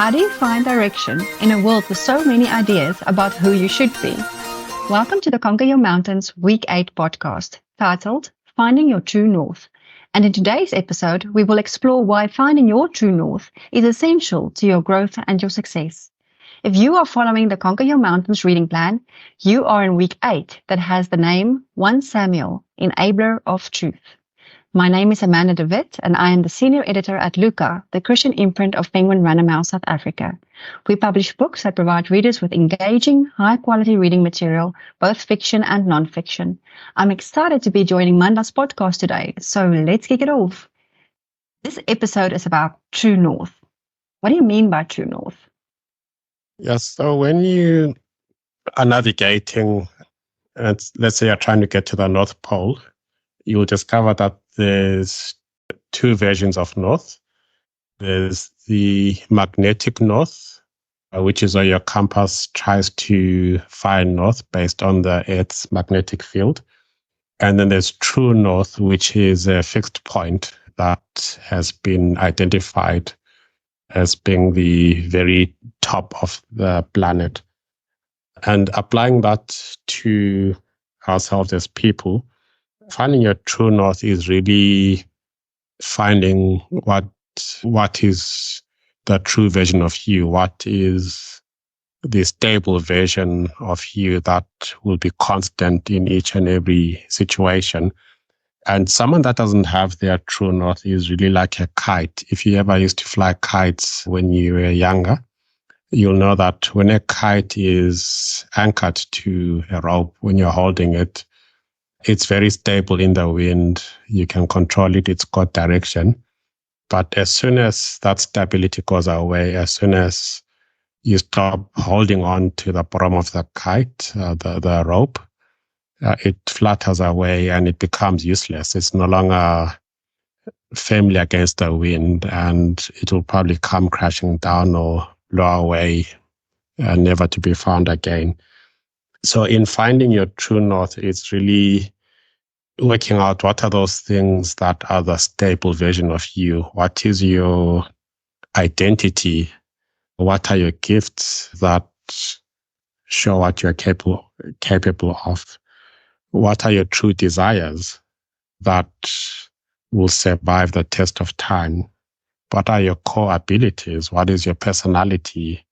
How do you find direction in a world with so many ideas about who you should be? Welcome to the Conquer Your Mountains Week 8 podcast, titled Finding Your True North. And in today's episode, we will explore why finding your true north is essential to your growth and your success. If you are following the Conquer Your Mountains reading plan, you are in week 8 that has the name 1 Samuel, Enabler of Truth. My name is Amanda de Wit, and I am the senior editor at Luca, the Christian imprint of Penguin Random House South Africa. We publish books that provide readers with engaging, high-quality reading material, both fiction and non-fiction. I'm excited to be joining Manda's podcast today, so let's kick it off. This episode is about True North. What do you mean by True North? Yes, so when you are navigating, and let's say you're trying to get to the North Pole, you'll discover that there's two versions of north. There's the magnetic north, which is where your compass tries to find north based on the Earth's magnetic field. And then there's true north, which is a fixed point that has been identified as being the very top of the planet. And applying that to ourselves as people, finding your true north is really finding what is the true version of you, what is the stable version of you that will be constant in each and every situation. And someone that doesn't have their true north is really like a kite. If you ever used to fly kites when you were younger, you'll know that when a kite is anchored to a rope, when you're holding it, it's very stable in the wind. You can control it. It's got direction. But as soon as that stability goes away, as soon as you stop holding on to the bottom of the kite, the rope, it flutters away and it becomes useless. It's no longer firmly against the wind, and it will probably come crashing down or blow away, never to be found again. So in finding your true north, it's really working out what are those things that are the stable version of you. What is your identity? What are your gifts that show what you're capable of? What are your true desires that will survive the test of time? What are your core abilities? What is your personality?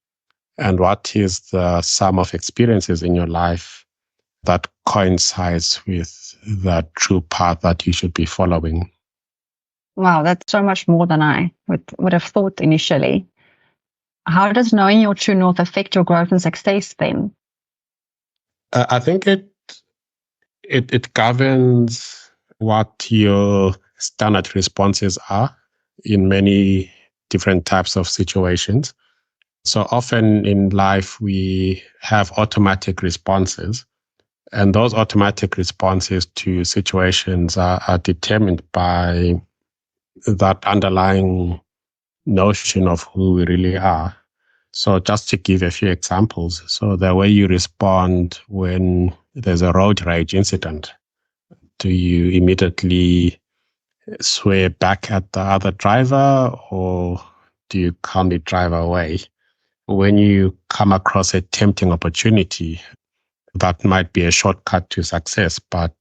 And what is the sum of experiences in your life that coincides with the true path that you should be following? Wow, that's so much more than I would have thought initially. How does knowing your true north affect your growth and success then? I think it governs what your standard responses are in many different types of situations. So often in life, we have automatic responses, and those automatic responses to situations are determined by that underlying notion of who we really are. So just to give a few examples, so the way you respond when there's a road rage incident, do you immediately swear back at the other driver, or do you calmly drive away? When you come across a tempting opportunity that might be a shortcut to success, but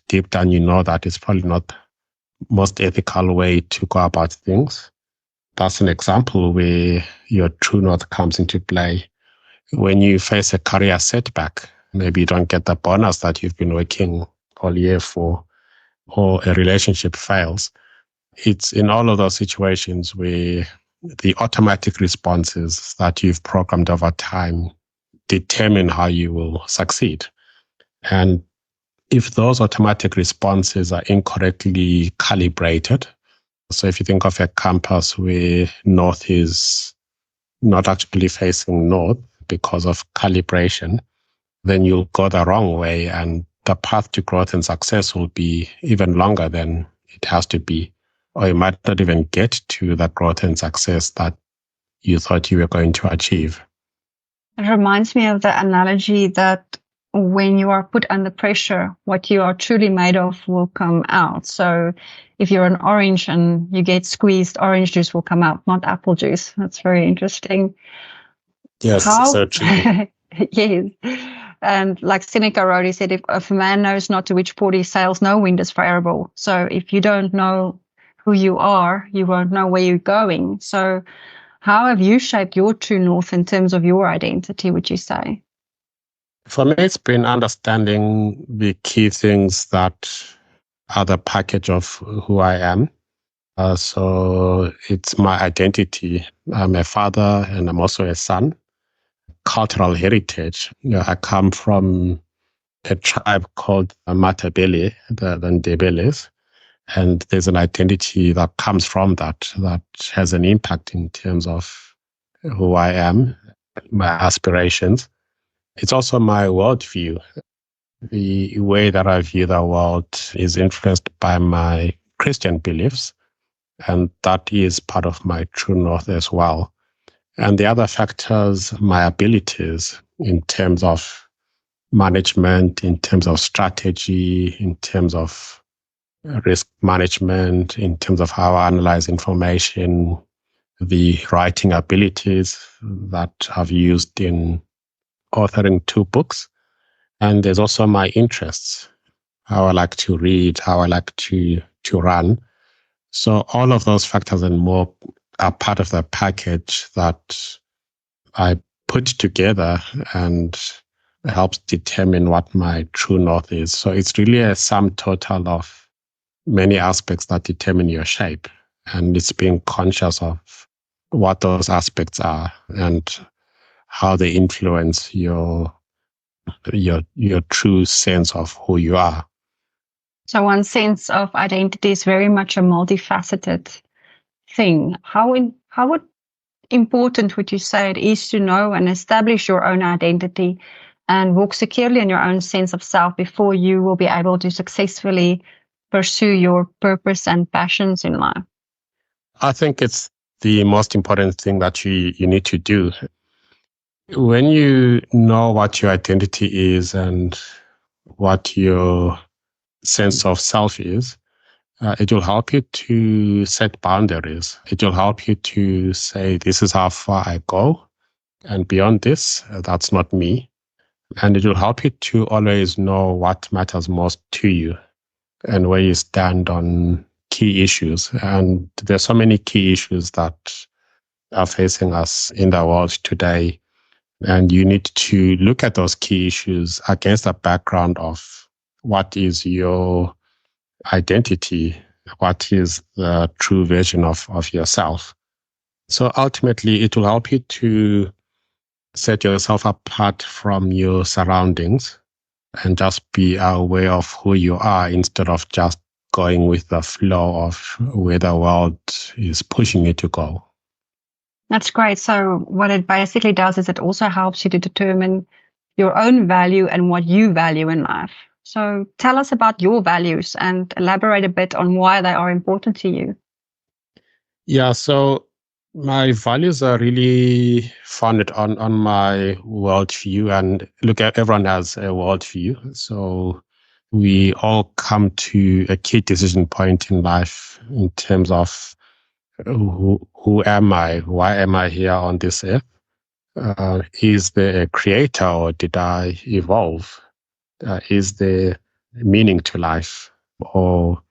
deep down you know that it's probably not the most ethical way to go about things, that's an example where your true north comes into play. When you face a career setback, maybe you don't get the bonus that you've been working all year for, or a relationship fails. It's in all of those situations where the automatic responses that you've programmed over time determine how you will succeed. And if those automatic responses are incorrectly calibrated, so if you think of a compass where north is not actually facing north because of calibration, then you'll go the wrong way, and the path to growth and success will be even longer than it has to be. Or you might not even get to the growth and success that you thought you were going to achieve. It reminds me of the analogy that when you are put under pressure, what you are truly made of will come out. So if you're an orange and you get squeezed, orange juice will come out, not apple juice. That's very interesting. Yes, How? so true. Yes. And like Seneca wrote, he said, if a man knows not to which port he sails, no wind is favorable. So if you don't know who you are, you won't know where you're going. So how have you shaped your true north in terms of your identity, would you say? For me, it's been understanding the key things that are the package of who I am. So it's my identity. I'm a father and I'm also a son. Cultural heritage. I come from a tribe called Matabele, the Ndebeles, and there's an identity that comes from that has an impact in terms of who I am, my aspirations. It's also my worldview. The way that I view the world is influenced by my Christian beliefs, and that is part of my true north as well. And the other factors, my abilities in terms of management, in terms of strategy, in terms of risk management, in terms of how I analyze information, the writing abilities that I've used in authoring 2 books. And there's also my interests, how I like to read, how I like to run. So all of those factors and more are part of the package that I put together and helps determine what my true north is. So it's really a sum total of many aspects that determine your shape. And it's being conscious of what those aspects are and how they influence your true sense of who you are. So one sense of identity is very much a multifaceted thing. How important would you say it is to know and establish your own identity and walk securely in your own sense of self before you will be able to successfully pursue your purpose and passions in life? I think it's the most important thing that you need to do. When you know what your identity is and what your sense of self is, it will help you to set boundaries. It will help you to say, this is how far I go. And beyond this, that's not me. And it will help you to always know what matters most to you and where you stand on key issues. And there's so many key issues that are facing us in the world today. And you need to look at those key issues against the background of what is your identity, what is the true version of yourself. So ultimately, it will help you to set yourself apart from your surroundings and just be aware of who you are instead of just going with the flow of where the world is pushing you to go. That's great. So what it basically does is it also helps you to determine your own value and what you value in life. So tell us about your values and elaborate a bit on why they are important to you. Yeah, so my values are really founded on my worldview. And look, everyone has a worldview. So we all come to a key decision point in life in terms of who am I? Why am I here on this earth? Is there a creator or did I evolve? Is there meaning to life? Or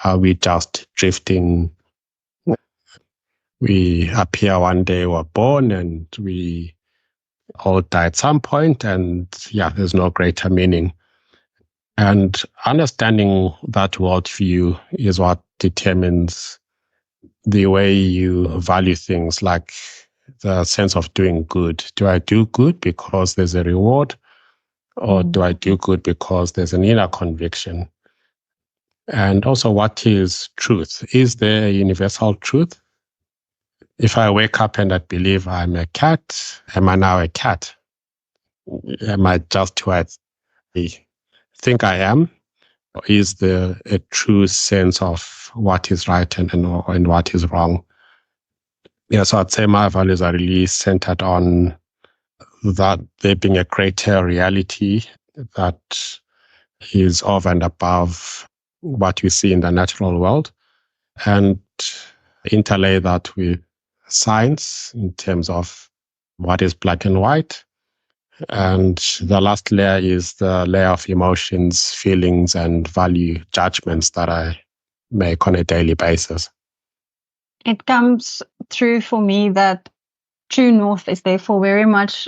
are we just drifting? We appear one day, we're born, and we all die at some point, and yeah, there's no greater meaning. And understanding that worldview is what determines the way you value things, like the sense of doing good. Do I do good because there's a reward, or do I do good because there's an inner conviction? And also, what is truth? Is there a universal truth? If I wake up and I believe I'm a cat, am I now a cat? Am I just who I think I am? Or is there a true sense of what is right and what is wrong? Yeah, so I'd say my values are really centered on that there being a greater reality that is over and above what we see in the natural world, and interlay that with science in terms of what is black and white. And the last layer is the layer of emotions, feelings, and value judgments that I make on a daily basis. It comes through for me that true north is therefore very much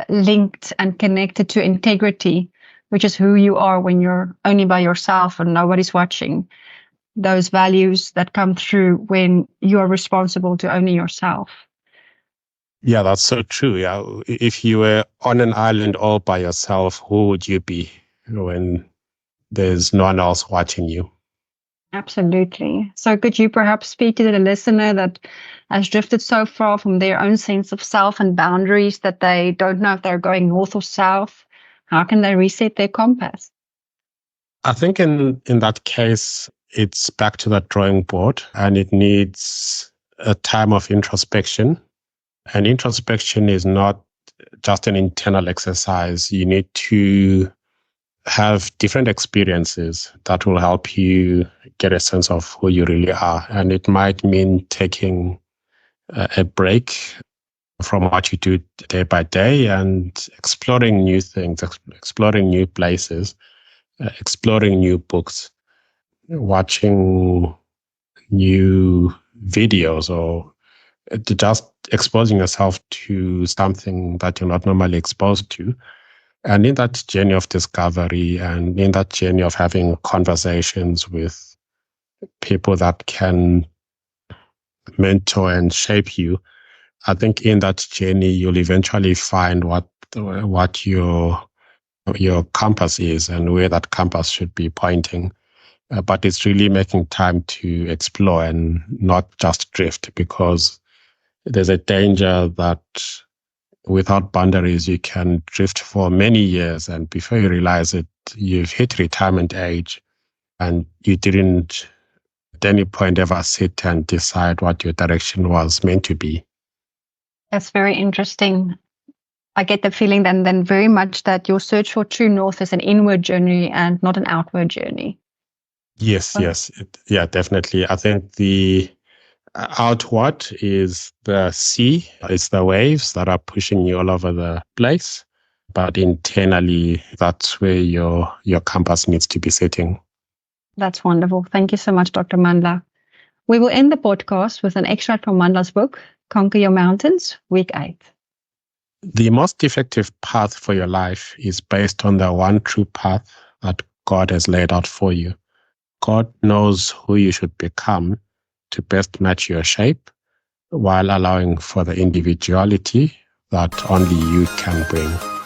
linked and connected to integrity, which is who you are when you're only by yourself and nobody's watching. Those values that come through when you are responsible to only yourself. Yeah, that's so true. Yeah, if you were on an island all by yourself, who would you be when there's no one else watching you? Absolutely. So could you perhaps speak to the listener that has drifted so far from their own sense of self and boundaries that they don't know if they're going north or south? How can they reset their compass? I think in that case, it's back to the drawing board, and it needs a time of introspection. And introspection is not just an internal exercise. You need to have different experiences that will help you get a sense of who you really are. And it might mean taking a break from what you do day by day and exploring new things, exploring new places, exploring new books, watching new videos, or just exposing yourself to something that you're not normally exposed to. And in that journey of discovery and in that journey of having conversations with people that can mentor and shape you, I think in that journey, you'll eventually find what your compass is and where that compass should be pointing. But it's really making time to explore and not just drift, because there's a danger that without boundaries, you can drift for many years, and before you realize it, you've hit retirement age and you didn't at any point ever sit and decide what your direction was meant to be. That's very interesting. I get the feeling then very much that your search for true north is an inward journey and not an outward journey. Yes, yeah, definitely. I think the outward is the sea, it's the waves that are pushing you all over the place. But internally, that's where your compass needs to be sitting. That's wonderful. Thank you so much, Dr. Mandla. We will end the podcast with an extract from Mandla's book, Conquer Your Mountains, Week 8. The most effective path for your life is based on the one true path that God has laid out for you. God knows who you should become to best match your shape, while allowing for the individuality that only you can bring.